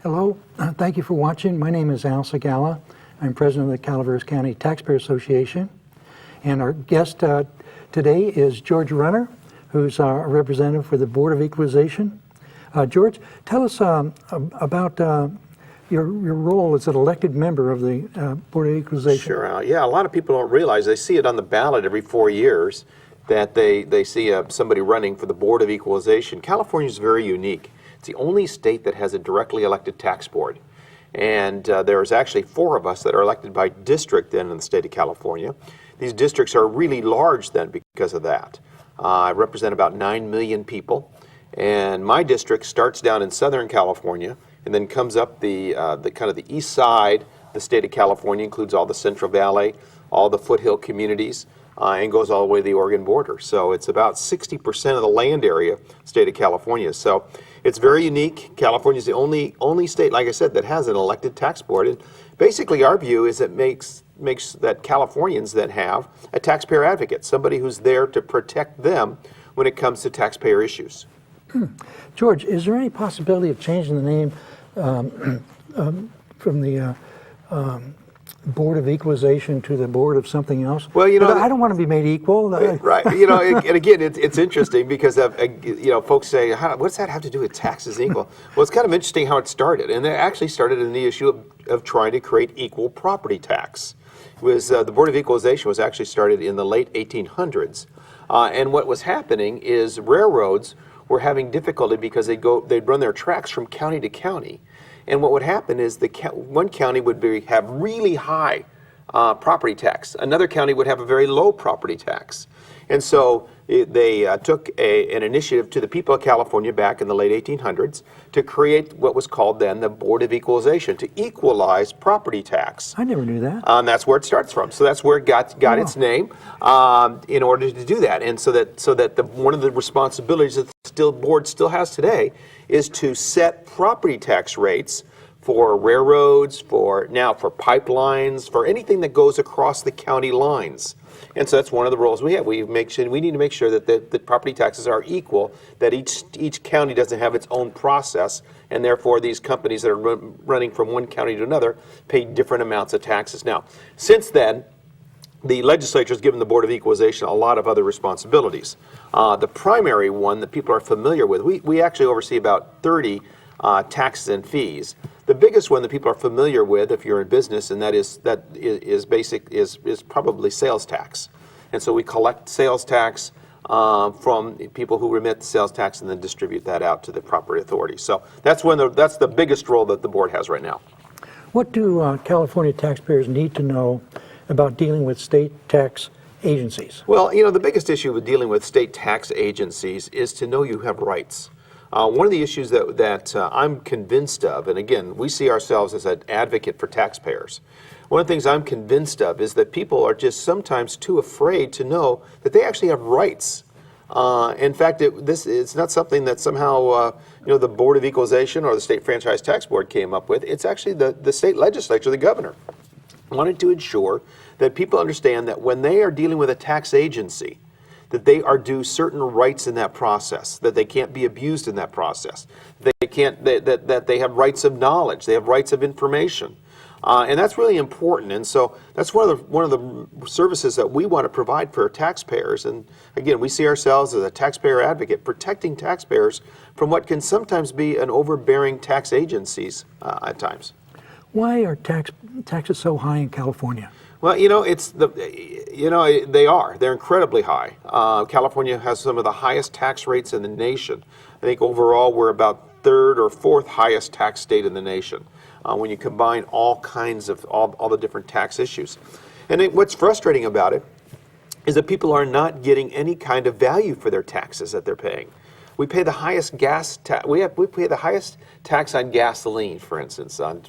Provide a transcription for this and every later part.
Hello, thank you for watching. My name is Al Segalla. I'm president of the Calaveras County Taxpayer Association. And our guest today is George Runner, who's a representative for the Board of Equalization. George, tell us about your role as an elected member of the Board of Equalization. Sure, Al. Yeah, a lot of people don't realize, they see it on the ballot every 4 years, that they see somebody running for the Board of Equalization. California is very unique. It's the only state that has a directly elected tax board. And there's actually 4 of us that are elected by district then in the state of California. These districts are really large then because of that. I represent about 9 million people. And my district starts down in Southern California and then comes up the kind of the east side. The state of California includes all the Central Valley, all the foothill communities, and goes all the way to the Oregon border. So it's about 60% of the land area, state of California. So it's very unique. California is the only state, like I said, that has an elected tax board. And basically our view is it makes that Californians then have a taxpayer advocate, somebody who's there to protect them when it comes to taxpayer issues. George, is there any possibility of changing the name from the Board of Equalization to the Board of something else? Well, you know, I don't want to be made equal. Right. You know, and again, it's interesting because you know, folks say, "What's that have to do with taxes and equal?" Well, it's kind of interesting how it started, and it actually started in the issue of trying to create equal property tax. It was the Board of Equalization was actually started in the late 1800s, and what was happening is railroads were having difficulty because they'd run their tracks from county to county. And what would happen is one county would have really high property tax. Another county would have a very low property tax. And so they took an initiative to the people of California back in the late 1800s to create what was called then the Board of Equalization, to equalize property tax. I never knew that. And that's where it starts from. So that's where it got its name in order to do that. And so that one of the responsibilities that the board still has today is to set property tax rates for railroads, for pipelines, for anything that goes across the county lines. And so that's one of the roles we have. We need to make sure that the property taxes are equal, that each county doesn't have its own process, and therefore these companies that are running from one county to another pay different amounts of taxes. Now, since then, the legislature has given the Board of Equalization a lot of other responsibilities. The primary one that people are familiar with, we actually oversee about 30 taxes and fees. The biggest one that people are familiar with, if you're in business, and that is probably sales tax. And so we collect sales tax from people who remit the sales tax and then distribute that out to the proper authorities. So that's the biggest role that the board has right now. What do California taxpayers need to know about dealing with state tax agencies? Well, you know, the biggest issue with dealing with state tax agencies is to know you have rights. One of the issues that I'm convinced of, and again, we see ourselves as an advocate for taxpayers. One of the things I'm convinced of is that people are just sometimes too afraid to know that they actually have rights. In fact, it's not something that somehow the Board of Equalization or the State Franchise Tax Board came up with. It's actually the state legislature, the governor, wanted to ensure that people understand that when they are dealing with a tax agency, that they are due certain rights in that process, that they can't be abused in that process, that they have rights of knowledge, they have rights of information. And that's really important. And so that's one of the services that we want to provide for taxpayers. And again, we see ourselves as a taxpayer advocate, protecting taxpayers from what can sometimes be an overbearing tax agencies at times. Why are taxes so high in California? Well, they are. They're incredibly high. California has some of the highest tax rates in the nation. I think overall we're about third or fourth highest tax state in the nation when you combine all kinds of all the different tax issues. And what's frustrating about it is that people are not getting any kind of value for their taxes that they're paying. We pay the highest we pay the highest tax on gasoline, for instance, on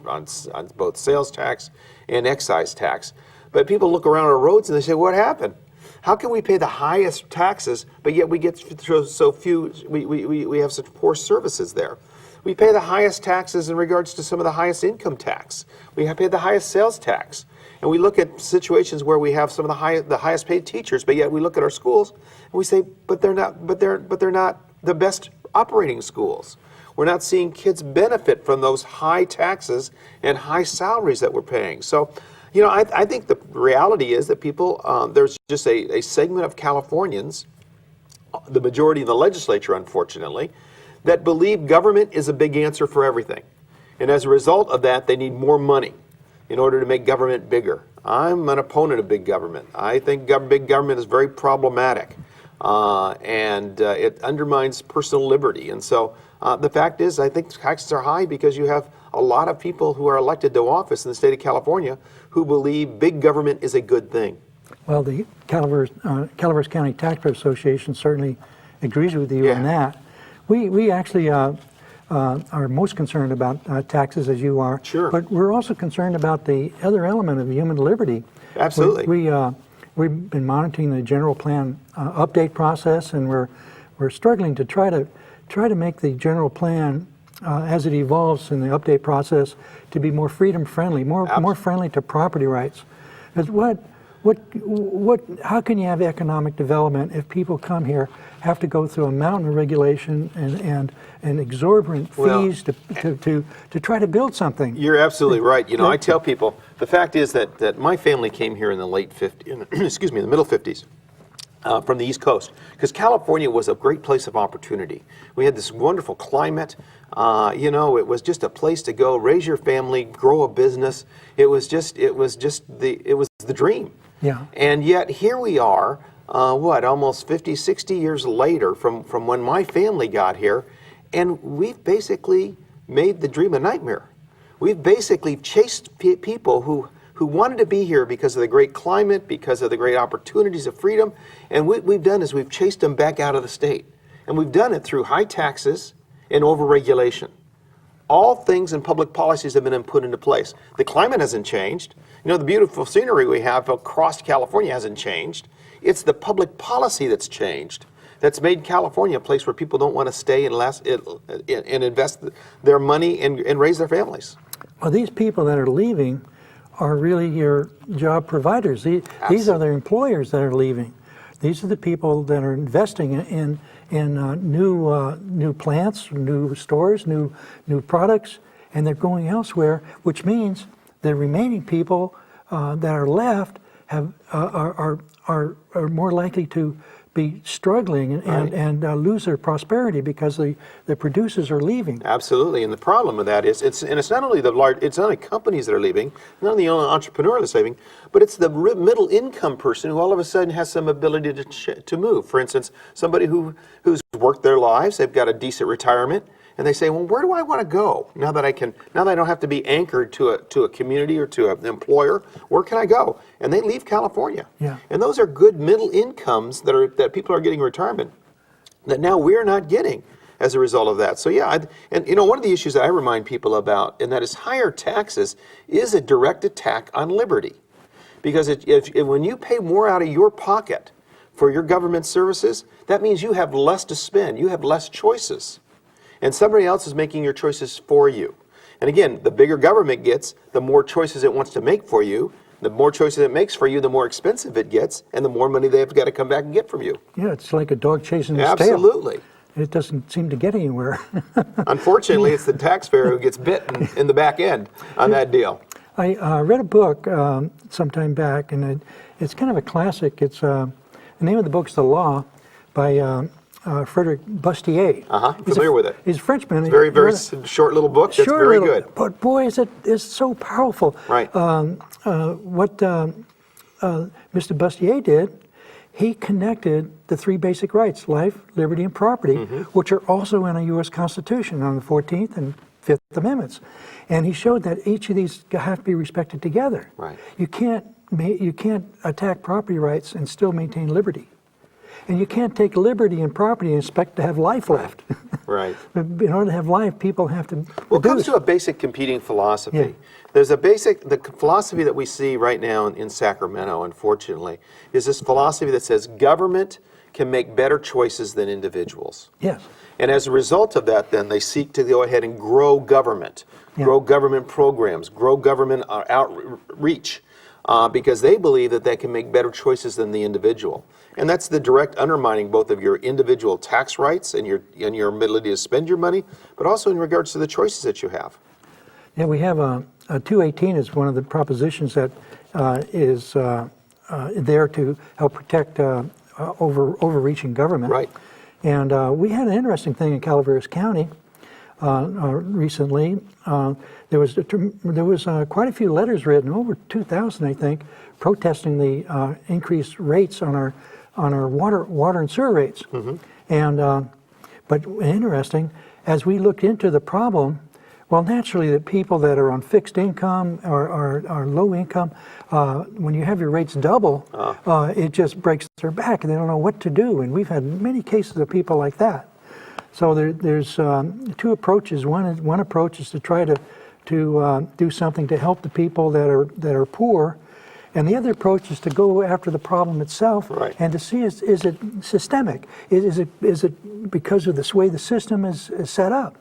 both sales tax and excise tax. But people look around our roads and they say, what happened? How can we pay the highest taxes, but yet we get so few, we have such poor services there? We pay the highest taxes in regards to some of the highest income tax. We have paid the highest sales tax. And we look at situations where we have some of the highest paid teachers, but yet we look at our schools and we say, but they're not the best operating schools. We're not seeing kids benefit from those high taxes and high salaries that we're paying. So, you know, I think the reality is that people, there's just a segment of Californians, the majority of the legislature, unfortunately, that believe government is a big answer for everything. And as a result of that, they need more money in order to make government bigger. I'm an opponent of big government. I think big government is very problematic. And it undermines personal liberty. And so the fact is, I think taxes are high because you have a lot of people who are elected to office in the state of California who believe big government is a good thing. Well, the Calaveras County Taxpayer Association certainly agrees with you on that. We actually are most concerned about taxes, as you are. Sure. But we're also concerned about the other element of human liberty. Absolutely. We've been monitoring the general plan update process, and we're struggling to try to make the general plan as it evolves in the update process to be more freedom friendly, more friendly to property rights. Because how can you have economic development if people come here, have to go through a mountain of regulation and exorbitant fees to try to build something? You're absolutely right. You know, I tell people, the fact is that my family came here in the late 50s, excuse me, in the middle 50s. From the East Coast, because California was a great place of opportunity. We had this wonderful climate. You know, it was just a place to go, raise your family, grow a business. It was the dream. Yeah. And yet here we are, almost 50, 60 years later from when my family got here, and we've basically made the dream a nightmare. We've basically chased people who wanted to be here because of the great climate, because of the great opportunities of freedom, and what we've done is we've chased them back out of the state. And we've done it through high taxes and overregulation. All things and public policies have been put into place. The climate hasn't changed. You know, the beautiful scenery we have across California hasn't changed. It's the public policy that's changed, that's made California a place where people don't want to stay and invest their money and raise their families. Well, these people that are leaving are really your job providers. These are the employers that are leaving. These are the people that are investing in new plants, new stores, new products, and they're going elsewhere, which means the remaining people that are left are more likely to be struggling and lose their prosperity because the producers are leaving. Absolutely, and the problem with that is it's not only it's not only companies that are leaving, not only the entrepreneur that's leaving, but it's the middle income person who all of a sudden has some ability to move. For instance, somebody who's worked their lives, they've got a decent retirement, and they say, well, where do I want to go now that I don't have to be anchored to a community or to an employer? Where can I go? And they leave California. Yeah. And those are good middle incomes that people are getting retirement that now we're not getting as a result of that. So yeah, and you know, one of the issues that I remind people about, and that is higher taxes is a direct attack on liberty. Because when you pay more out of your pocket for your government services, that means you have less to spend, you have less choices. And somebody else is making your choices for you. And again, the bigger government gets, the more choices it wants to make for you. The more choices it makes for you, the more expensive it gets, and the more money they've got to come back and get from you. Yeah, it's like a dog chasing its tail. Absolutely. It doesn't seem to get anywhere. Unfortunately, it's the taxpayer who gets bit in the back end on that deal. I read a book sometime back, and it's kind of a classic. It's the name of the book's The Law by Frederick Bastiat. Familiar with it. He's a Frenchman. It's very, very short little book. That's very good. But boy, it's so powerful. Right. What Mr. Bastiat did, he connected the three basic rights, life, liberty, and property, which are also in a U.S. Constitution on the 14th and 5th Amendments. And he showed that each of these have to be respected together. Right. You can't you can't attack property rights and still maintain liberty. And you can't take liberty and property and expect to have life left. Right. In order to have life, people have to Well, it comes produce. to a basic competing philosophy. Yeah. There's the philosophy that we see right now in Sacramento, unfortunately, is this philosophy that says government can make better choices than individuals. Yes. And as a result of that, then they seek to go ahead and grow government, grow government programs, grow government outreach, because they believe that they can make better choices than the individual. And that's the direct undermining both of your individual tax rights and your ability to spend your money, but also in regards to the choices that you have. Yeah, we have a 218 is one of the propositions that is there to help protect overreaching government. Right. And we had an interesting thing in Calaveras County recently. There was quite a few letters written, over 2,000, I think, protesting the increased rates on our water and sewer rates. Mm-hmm. And but interesting, as we looked into the problem, well, naturally, the people that are on fixed income or low income, when you have your rates double, it just breaks their back, and they don't know what to do. And we've had many cases of people like that. So there's two approaches. One approach is to try to do something to help the people that are poor, and the other approach is to go after the problem itself, right, and to see is it systemic? Is it because of the way the system is set up?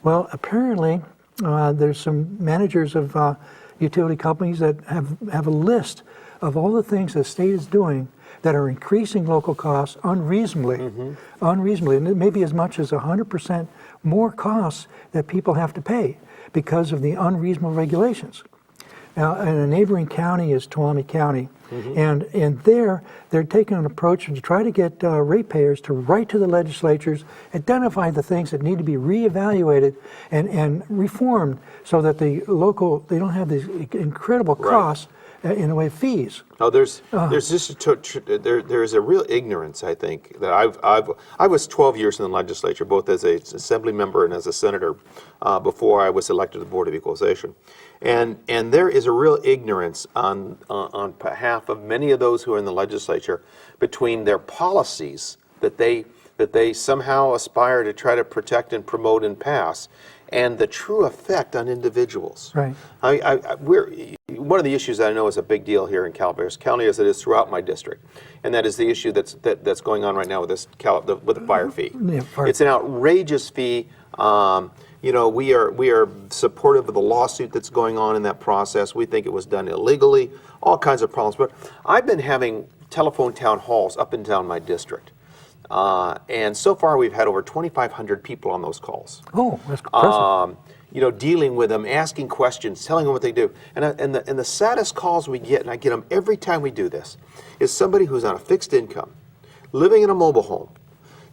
Well, apparently, there's some managers of utility companies that have a list of all the things the state is doing that are increasing local costs unreasonably, and it may be as much as 100% more costs that people have to pay because of the unreasonable regulations. Now, in a neighboring county is Tuolumne County, and they're taking an approach to try to get ratepayers to write to the legislatures, identify the things that need to be reevaluated and reformed so that they don't have these incredible costs in the way of fees. Oh, there's just there is a real ignorance, I think, that I was 12 years in the legislature, both as an assembly member and as a senator, before I was elected to the Board of Equalization, and there is a real ignorance on behalf of many of those who are in the legislature between their policies that they somehow aspire to try to protect and promote and pass, and the true effect on individuals. Right. One of the issues that I know is a big deal here in Calaveras County, as it is throughout my district, and that is the issue that's going on right now with with the fire fee. Yeah, it's an outrageous fee. We are supportive of the lawsuit that's going on in that process. We think it was done illegally, all kinds of problems. But I've been having telephone town halls up and down my district. And so far we've had over 2,500 people on those calls. Oh, that's impressive. Dealing with them, asking questions, telling them what they do. And the saddest calls we get, and I get them every time we do this, is somebody who's on a fixed income, living in a mobile home,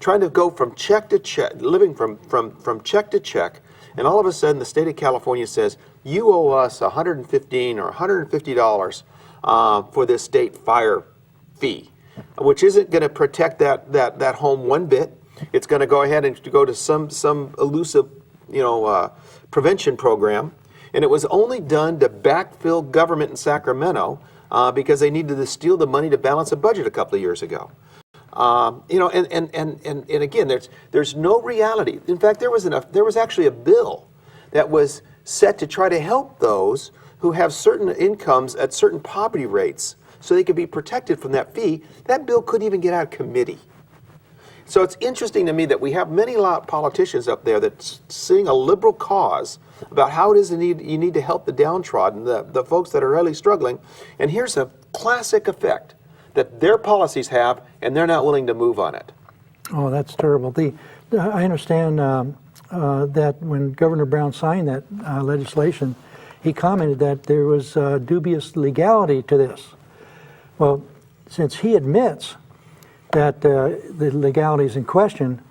trying to go from check to check, living from check to check, and all of a sudden the state of California says, you owe us $115 or $150 for this state fire fee, which isn't going to protect that home one bit. It's going to go ahead and go to some elusive, prevention program, and it was only done to backfill government in Sacramento because they needed to steal the money to balance a budget a couple of years ago. And again, there's no reality. In fact, there was actually a bill that was set to try to help those who have certain incomes at certain poverty rates, so they could be protected from that fee. That bill couldn't even get out of committee. So it's interesting to me that we have many politicians up there that seeing a liberal cause about how it is you need to help the downtrodden, the folks that are really struggling. And here's a classic effect that their policies have, and they're not willing to move on it. Oh, that's terrible. I understand that when Governor Brown signed that legislation, he commented that there was dubious legality to this. Well, since he admits that the legality is in question,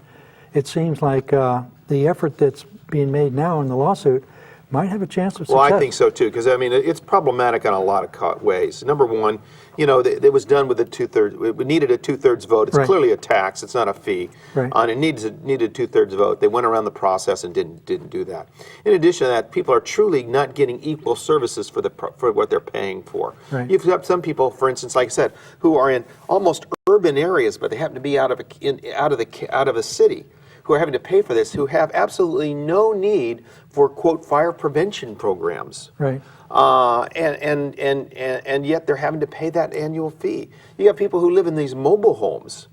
it seems like the effort that's being made now in the lawsuit might have a chance of success. Well, I think so too, because I mean it's problematic in a lot of ways. Number one, you know, it was done with a 2/3. It needed a 2/3 vote. It's Right. clearly a tax. It's not a fee. Right. And it needed a 2/3 vote. They went around the process and didn't do that. In addition to that, people are truly not getting equal services for what they're paying for. Right. You've got some people, for instance, like I said, who are in almost urban areas, but they happen to be out of a city, who are having to pay for this, who have absolutely no need for, quote, fire prevention programs. Right. And yet they're having to pay that annual fee. You got people who live in these mobile homes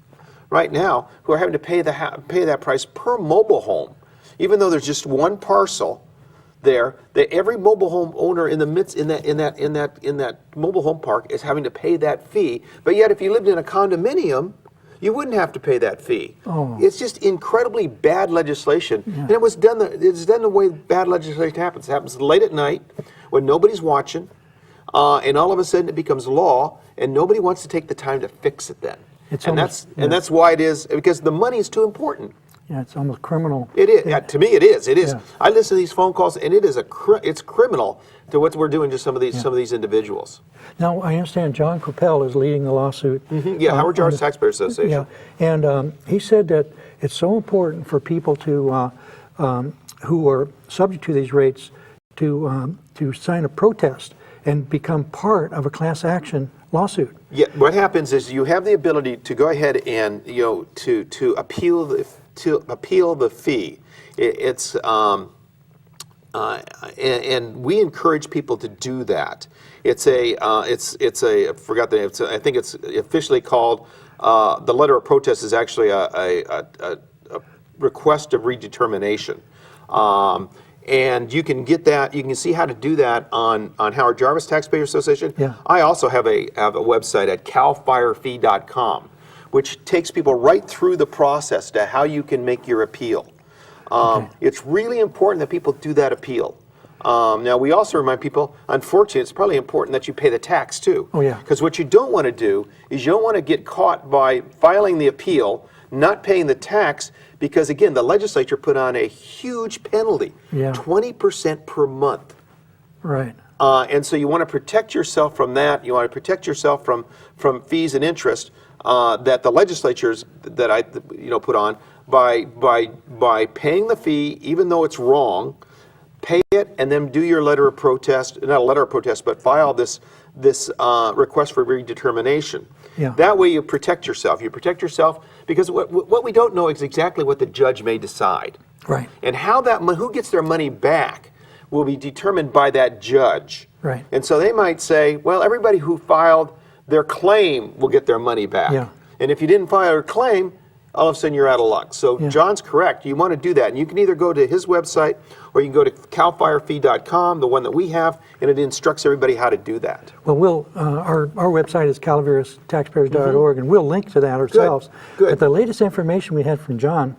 right now who are having to pay that price per mobile home, even though there's just one parcel there. That every mobile home owner in that mobile home park is having to pay that fee. But yet, if you lived in a condominium, you wouldn't have to pay that fee. Oh. It's just incredibly bad legislation, and it's done the way bad legislation happens. It happens late at night when nobody's watching, and all of a sudden it becomes law, and nobody wants to take the time to fix it then. That's why it is, because the money is too important. Yeah, it's almost criminal. It is. Yeah, to me, it is. It is. Yeah. I listen to these phone calls, and it is it's criminal to what we're doing to some of these individuals. Now, I understand John Coppell is leading the lawsuit. Yeah, Howard Jarvis Taxpayer Association. Yeah, and he said that it's so important for people to who are subject to these rates to sign a protest and become part of a class action lawsuit. Yeah, what happens is you have the ability to go ahead and to appeal the fee. And we encourage people to do that. I forgot the name. I think it's officially called the letter of protest is actually a request of redetermination. And you can get that. You can see how to do that on Howard Jarvis Taxpayer Association. Yeah. I also have a website at calfirefee.com, which takes people right through the process to how you can make your appeal. It's really important that people do that appeal. Now, we also remind people, unfortunately, it's probably important that you pay the tax too. Oh, yeah. Because what you don't want to do is you don't want to get caught by filing the appeal, not paying the tax, because again, the legislature put on a huge penalty, 20% per month. Right. And so you want to protect yourself from that. You want to protect yourself from fees and interest that the legislatures that I put on by paying the fee, even though it's wrong. Pay it and then do your letter of protest, not a letter of protest, but file this request for redetermination. Yeah. That way you protect yourself. You protect yourself because what we don't know is exactly what the judge may decide. Right. And how who gets their money back will be determined by that judge. Right. And so they might say, well, everybody who filed their claim will get their money back. Yeah. And if you didn't file your claim, all of a sudden you're out of luck. So John's correct. You want to do that. And you can either go to his website or you can go to calfirefee.com, the one that we have, and it instructs everybody how to do that. Well, our website is calaveras.taxpayers.org, and we'll link to that ourselves. Good. But the latest information we had from John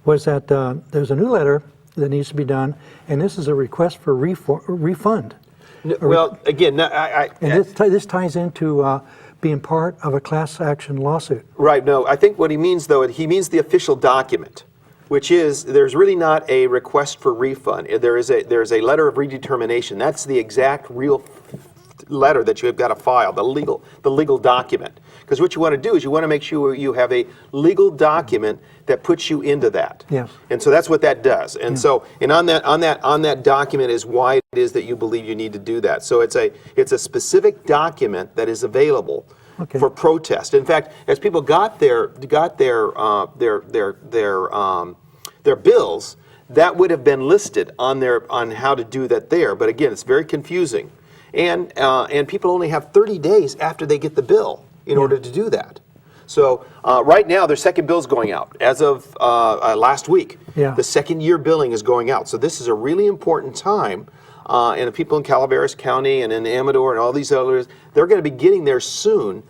was that there's a new letter that needs to be done, and this is a request for refund. Well, again, This ties into being part of a class action lawsuit. Right, no, I think what he means, though, he means the official document, which is there's really not a request for refund. There is a letter of redetermination. That's the exact real letter that you have got to file, the legal document. Because what you want to do is you want to make sure you have a legal document that puts you into that. Yes. And so that's what that does. And so, and on that document is why it is that you believe you need to do that. So it's a specific document that is available for protest. In fact, as people got their bills, that would have been listed on how to do that there. But again, it's very confusing. And people only have 30 days after they get the bill in order to do that. So right now, their second bill is going out. As of last week, the second year billing is going out. So this is a really important time. And the people in Calaveras County and in Amador and all these others, they're going to be getting there soon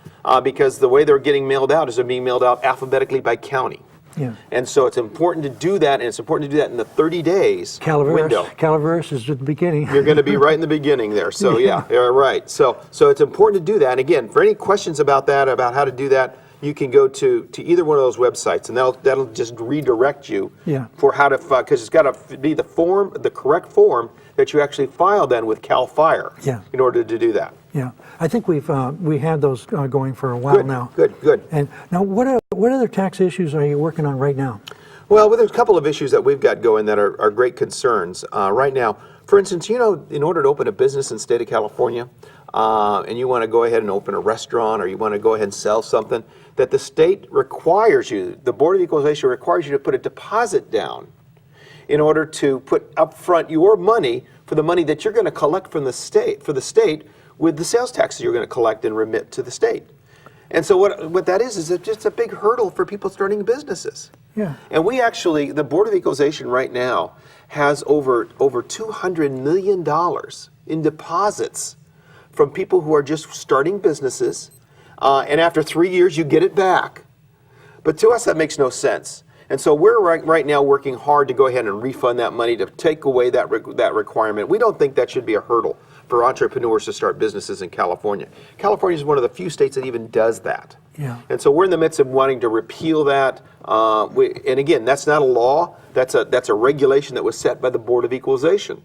because the way they're getting mailed out is they're being mailed out alphabetically by county. Yeah. And so it's important to do that, and it's important to do that in the 30 days window. Calaveras is at the beginning. You're going to be right in the beginning there. So yeah, right. So it's important to do that. And again, for any questions about that, about how to do that, you can go to either one of those websites, and that'll just redirect you Yeah. for how to, because it's got to be the correct form that you actually file then with CAL FIRE Yeah. in order to do that. Yeah, I think we had those going for a while Good, now. good. And now, what other tax issues are you working on right now? Well, there's a couple of issues that we've got going that are great concerns right now. For instance, in order to open a business in the state of California, and you want to go ahead and open a restaurant, or you want to go ahead and sell something, that the state requires you, the Board of Equalization requires you to put a deposit down in order to put up front your money for the money that you're going to collect from the state, with the sales taxes you're going to collect and remit to the state. And so what that is it's just a big hurdle for people starting businesses. Yeah. And we actually, the Board of Equalization right now has over $200 million in deposits from people who are just starting businesses, and after 3 years you get it back. But to us that makes no sense. And so we're right now working hard to go ahead and refund that money, to take away that requirement. We don't think that should be a hurdle for entrepreneurs to start businesses in California. California is one of the few states that even does that. Yeah. And so we're in the midst of wanting to repeal that. And again, that's not a law. That's a regulation that was set by the Board of Equalization.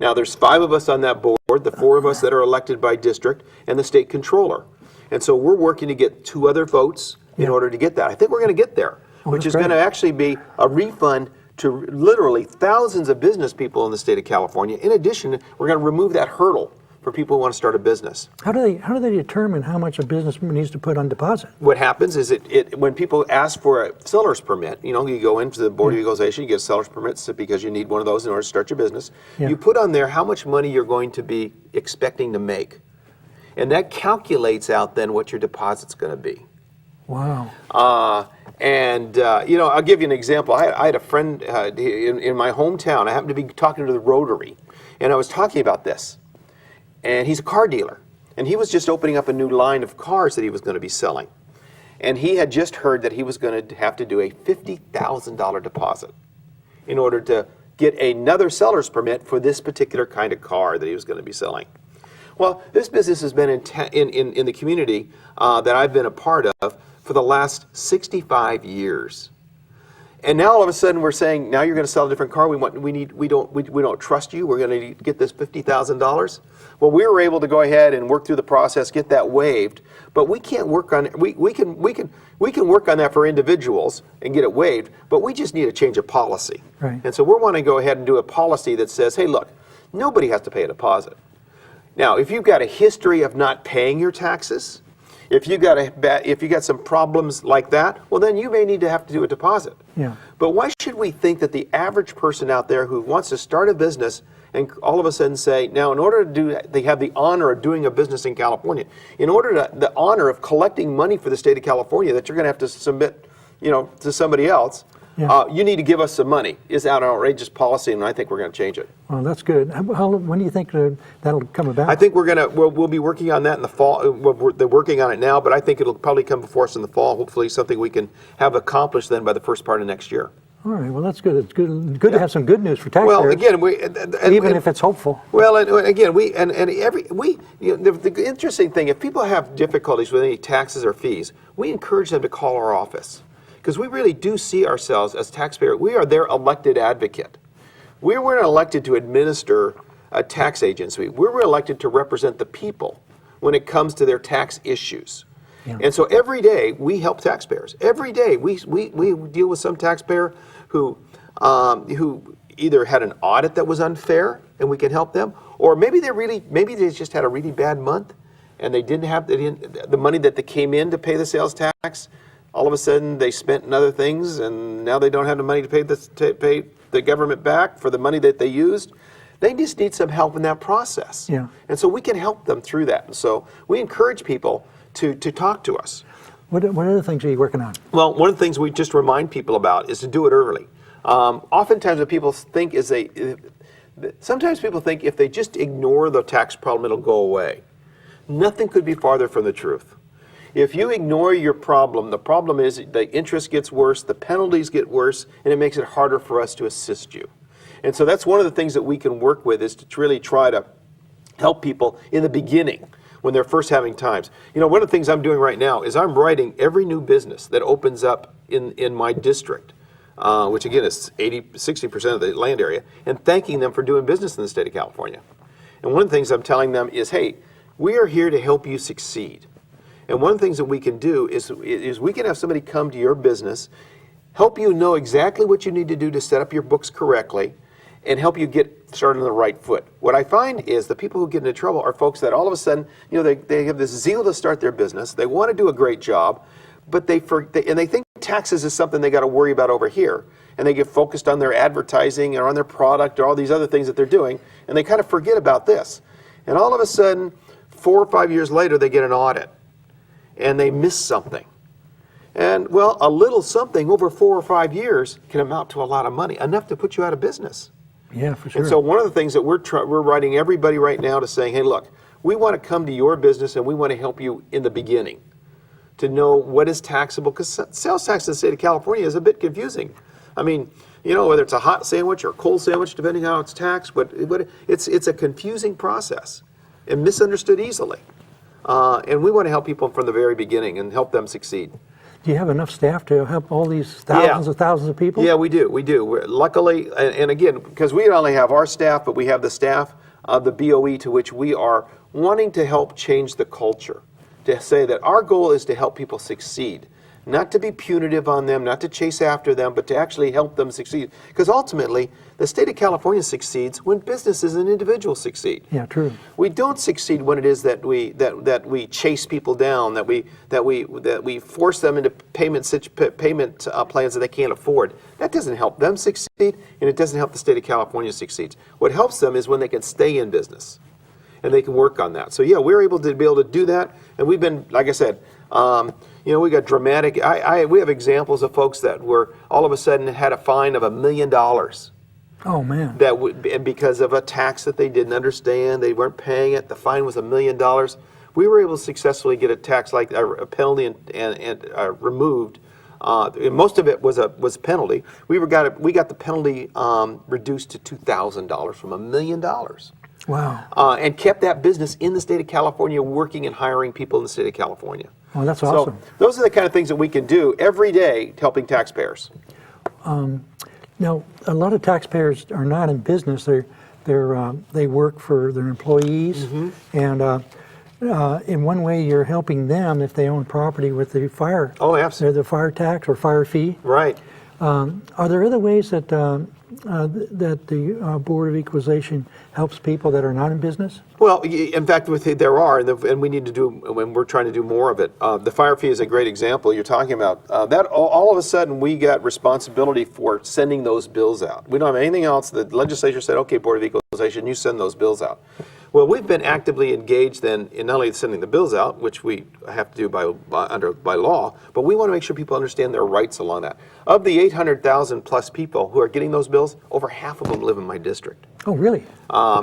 Now, there's 5 of us on that board, the 4 of us that are elected by district, and the state controller. And so we're working to get 2 other votes in order to get that. I think we're going to get there, which is going to actually be a refund to literally thousands of business people in the state of California. In addition, we're going to remove that hurdle for people who want to start a business. How do they determine how much a business needs to put on deposit? What happens is when people ask for a seller's permit, you go into the Board of Equalization, you get a seller's permit because you need one of those in order to start your business. Yeah. You put on there how much money you're going to be expecting to make. And that calculates out then what your deposit's going to be. Wow. I'll give you an example. I had a friend in my hometown. I happened to be talking to the Rotary, and I was talking about this. And he's a car dealer, and he was just opening up a new line of cars that he was going to be selling. And he had just heard that he was going to have to do a $50,000 deposit in order to get another seller's permit for this particular kind of car that he was going to be selling. Well, this business has been in the community that I've been a part of for the last 65 years. And now all of a sudden we're saying, now you're going to sell a different car. We don't trust you. We're going to get this $50,000. Well, we were able to go ahead and work through the process, get that waived. But we can't work on we can work on that for individuals and get it waived. But we just need a change of policy. Right. And so we're wanting to go ahead and do a policy that says, hey, look, nobody has to pay a deposit. Now, if you've got a history of not paying your taxes, if you got some problems like that, well, then you may need to have to do a deposit. Yeah. But why should we think that the average person out there who wants to start a business and all of a sudden say, now in order to do that, they have the honor of doing a business in California, in order to the honor of collecting money for the state of California that you're going to have to submit, to somebody else, you need to give us some money, is out an outrageous policy, and I think we're going to change it. Well, that's good. When do you think that'll come about? I think we'll be working on that in the fall. They're working on it now, but I think it'll probably come before us in the fall. Hopefully, something we can have accomplished then by the first part of next year. All right. Well, that's good. It's good to have some good news for taxpayers. Well, again, even if it's hopeful. Well, and again, the interesting thing, if people have difficulties with any taxes or fees, we encourage them to call our office, because we really do see ourselves as taxpayers. We are their elected advocate. We weren't elected to administer a tax agency. We were elected to represent the people when it comes to their tax issues. Yeah. And so every day we help taxpayers. Every day we deal with some taxpayer who either had an audit that was unfair and we can help them, or maybe they just had a really bad month and they didn't have the money that they came in to pay the sales tax. All of a sudden they spent in other things and now they don't have the money to pay the government back for the money that they used. They just need some help in that process. Yeah. And so we can help them through that. And so we encourage people to talk to us. What other things are you working on? Well, one of the things we just remind people about is to do it early. Oftentimes what people think is sometimes people think if they just ignore the tax problem, it'll go away. Nothing could be farther from the truth. If you ignore your problem, the problem is the interest gets worse, the penalties get worse, and it makes it harder for us to assist you. And so that's one of the things that we can work with, is to really try to help people in the beginning. when they're first having times. You know, one of the things I'm doing right now is I'm writing every new business that opens up in my district, which again is 60% of the land area, and thanking them for doing business in the state of California. And one of the things I'm telling them is, hey, we are here to help you succeed. And one of the things that we can do is we can have somebody come to your business, help you know exactly what you need to do to set up your books correctly, and help you get started on the right foot. What I find is the people who get into trouble are folks that all of a sudden, you know, they have this zeal to start their business, they want to do a great job, but they think taxes is something they got to worry about over here, and they get focused on their advertising or on their product or all these other things that they're doing, and they kind of forget about this. And all of a sudden, 4 or 5 years later, they get an audit, and they miss something. And well, a little something over 4 or 5 years can amount to a lot of money, enough to put you out of business. Yeah, for sure. And so one of the things that we're writing everybody right now to saying, hey, look, we want to come to your business and we want to help you in the beginning to know what is taxable, because sales tax in the state of California is a bit confusing. I mean, you know, whether it's a hot sandwich or a cold sandwich, depending on how it's taxed, but it's a confusing process and misunderstood easily. And we want to help people from the very beginning and help them succeed. Do you have enough staff to help all these thousands of people? Yeah, we do. Luckily, and again, because we not only have our staff, but we have the staff of the BOE to which we are wanting to help change the culture. To say that our goal is to help people succeed. Not to be punitive on them, not to chase after them, but to actually help them succeed. Because ultimately, the state of California succeeds when businesses and individuals succeed. Yeah, true. We don't succeed when it is that we chase people down, that we force them into payment plans that they can't afford. That doesn't help them succeed, and it doesn't help the state of California succeed. What helps them is when they can stay in business, and they can work on that. So yeah, we're able to do that, and we've been, like I said, you know, we got dramatic. We have examples of folks that were all of a sudden had a fine of $1 million. Oh man! And because of a tax that they didn't understand, they weren't paying it. The fine was $1 million. We were able to successfully get a tax like a penalty and removed. And most of it was penalty. We got the penalty reduced to $2,000 from $1 million. Wow! And kept that business in the state of California, working and hiring people in the state of California. Oh, that's awesome. So those are the kind of things that we can do every day helping taxpayers. Now, a lot of taxpayers are not in business. They work for their employees, and in one way, you're helping them if they own property with the fire. Oh, absolutely. The fire tax or fire fee. Right. Are there other ways that the Board of Equalization helps people that are not in business? Well, in fact, there are, and we need to do, when we're trying to do more of it. The fire fee is a great example you're talking about. That all of a sudden we got responsibility for sending those bills out. We don't have anything else. The legislature said, okay, Board of Equalization, you send those bills out. Well, we've been actively engaged then in not only sending the bills out, which we have to do by law, but we want to make sure people understand their rights along that. Of the 800,000 plus people who are getting those bills, over half of them live in my district. Oh, really?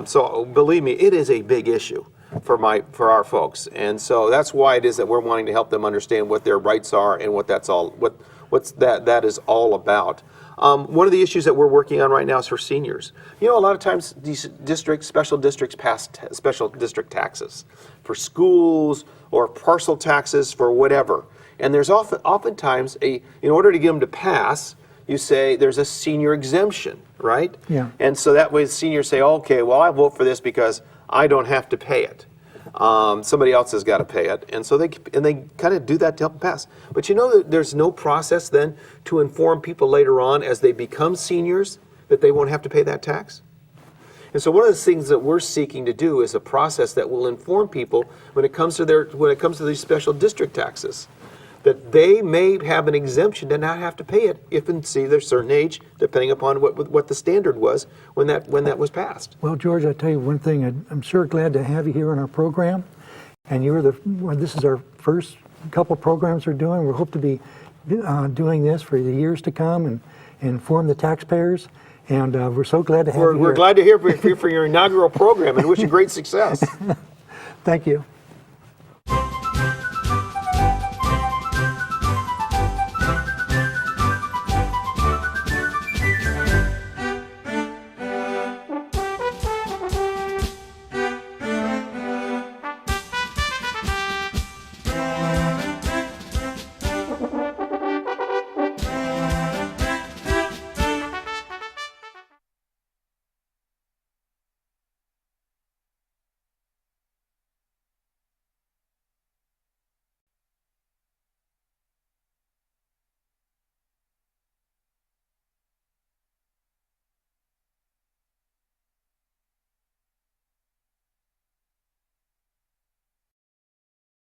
So believe me, it is a big issue for our folks, and so that's why it is that we're wanting to help them understand what their rights are and what that is all about. One of the issues that we're working on right now is for seniors. You know, a lot of times these special districts pass special district taxes for schools or parcel taxes for whatever. And there's oftentimes in order to get them to pass, you say there's a senior exemption, right? Yeah. And so that way the seniors say, okay, well, I vote for this because I don't have to pay it. Somebody else has got to pay it, and so they kind of do that to help them pass. But you know that there's no process then to inform people later on as they become seniors that they won't have to pay that tax. And so one of the things that we're seeking to do is a process that will inform people when it comes to these special district taxes, that they may have an exemption to not have to pay it if and see their certain age, depending upon what the standard was when that was passed. Well, George, I'll tell you one thing. I'm sure glad to have you here on our program. And this is our first couple programs we're doing. We hope to be doing this for the years to come and inform the taxpayers. And we're so glad to have you here. We're glad to hear for your inaugural program and wish you great success. Thank you.